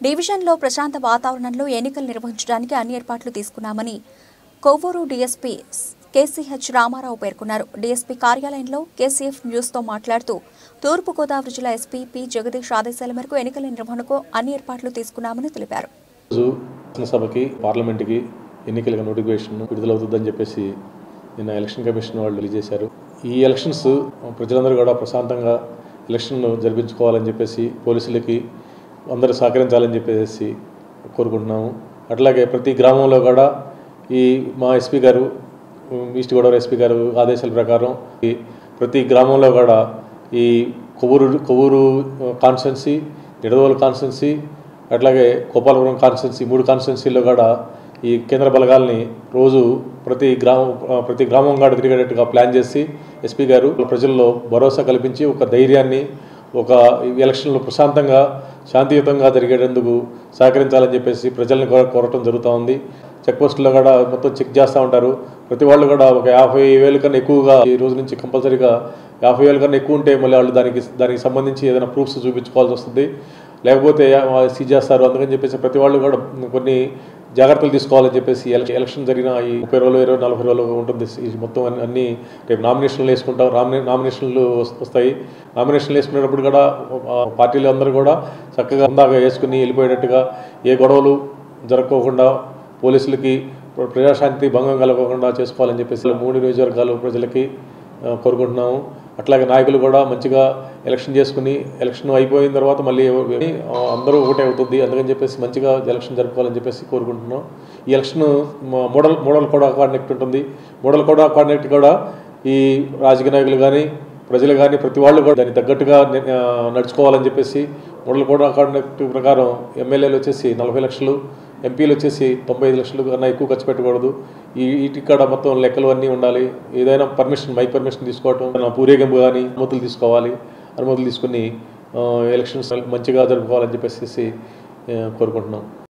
డివిజన్లో ప్రశాంత వాతావరణంలో ఎన్నికలు నిర్వహించడానికి అన్ని ఏర్పాట్లు తీసుకున్నామని కొవ్వూరు డీఎస్పీ కేసీహెచ్ రామారావు పేర్కొన్నారు. డీఎస్పీ కార్యాలయంలో కేసీఎఫ్ న్యూస్తో మాట్లాడుతూ తూర్పుగోదావరి జిల్లా ఎస్పీ పి జగదీష్ ఆదేశాల మేరకు ఎన్నికల నిర్వహణకు అన్ని ఏర్పాట్లు తీసుకున్నామని తెలిపారు. సభకి పార్లమెంట్కి ఎన్నికల నోటిఫికేషన్ విడుదలవుతుందని చెప్పేసి నిన్న ఎలక్షన్ కమిషన్ వాళ్ళు తెలియజేశారు. ఈ ఎలక్షన్స్ ప్రజలందరూ కూడా ప్రశాంతంగా ఎలక్షన్ జరిపించుకోవాలని చెప్పేసి పోలీసులకి అందరూ సహకరించాలని చెప్పేసి కోరుకుంటున్నాము. అట్లాగే ప్రతి గ్రామంలో కూడా మా ఎస్పీ గారు ఈస్ట్ గోదావరి ఎస్పీ గారు ఆదేశాల ప్రకారం ప్రతి గ్రామంలో కూడా ఈ కొవ్వూరు కాన్స్టిట్యున్సీ, నిడదవోలు కాన్స్టిట్యున్సీ, అట్లాగే గోపాలపురం కాన్స్టిట్యున్సీ 3 కాన్స్టిట్యున్సీల్లో కూడా ఈ కేంద్ర బలగాల్ని రోజు ప్రతి గ్రామం కూడా తిరిగేటట్టుగా ప్లాన్ చేసి ఎస్పీ గారు ప్రజల్లో భరోసా కల్పించి ఒక ధైర్యాన్ని, ఒక ఎలక్షన్లు ప్రశాంతంగా శాంతియుతంగా జరిగేందుకు సహకరించాలని చెప్పేసి ప్రజల్ని కోరటం జరుగుతూ ఉంది. చెక్ పోస్టుల్లో కూడా మొత్తం చెక్ చేస్తూ ఉంటారు. ప్రతి వాళ్ళు కూడా ఒక 50,000 కన్నా ఎక్కువగా ఈ రోజు నుంచి కంపల్సరీగా 50,000 కన్నా ఎక్కువ ఉంటే మళ్ళీ వాళ్ళు దానికి సంబంధించి ఏదైనా ప్రూఫ్స్ చూపించుకోవాల్సి వస్తుంది, లేకపోతే సీజ్ చేస్తారు. అందుకని చెప్పేసి ప్రతి వాళ్ళు కూడా కొన్ని జాగ్రత్తలు తీసుకోవాలని చెప్పేసి ఎలక్షన్ జరిగిన ఈ 30 రోజులు 40 రోజులు ఉంటుంది. ఈ మొత్తం అన్ని రేపు నామినేషన్లు వేసుకుంటాం. నామినేషన్లు వస్తాయి. నామినేషన్లు వేసుకునేటప్పుడు కూడా పార్టీలు అందరూ కూడా చక్కగా అందాగా వేసుకుని వెళ్ళిపోయేటట్టుగా, ఏ గొడవలు జరగకోకుండా పోలీసులకి ప్రజాశాంతి భంగం కలగకుండా చేసుకోవాలని చెప్పేసి 3 నియోజకవర్గాలు ప్రజలకి కోరుకుంటున్నాము. అట్లాగే నాయకులు కూడా మంచిగా ఎలక్షన్ చేసుకుని ఎలక్షన్ అయిపోయిన తర్వాత మళ్ళీ అందరూ ఒకటే అవుతుంది. అందుకని చెప్పేసి మంచిగా ఎలక్షన్ జరుపుకోవాలని చెప్పేసి కోరుకుంటున్నాం. ఈ election model code of conduct ఉంటుంది. మోడల్ కోడ్ ఆఫ్ కాండక్ట్ కూడా ఈ రాజకీయ నాయకులు కానీ ప్రజలు కానీ ప్రతి వాళ్ళు కూడా దానికి తగ్గట్టుగా నడుచుకోవాలని చెప్పేసి మోడల్ కోడ్ ఆఫ్ కాండక్ట్ ప్రకారం ఎమ్మెల్యేలు వచ్చేసి 40 లక్షలు, ఎంపీలు వచ్చేసి 95 లక్షలు కన్నా ఎక్కువ ఖర్చు పెట్టకూడదు. ఇక్కడ మొత్తం లెక్కలు అన్నీ ఉండాలి. ఏదైనా మైక్ పర్మిషన్ తీసుకోవటం, ఊరేగింపు కానీ అనుమతులు తీసుకోవాలి. అనుమతులు తీసుకుని ఎలక్షన్స్ మంచిగా జరుపుకోవాలని చెప్పేసి కోరుకుంటున్నాం.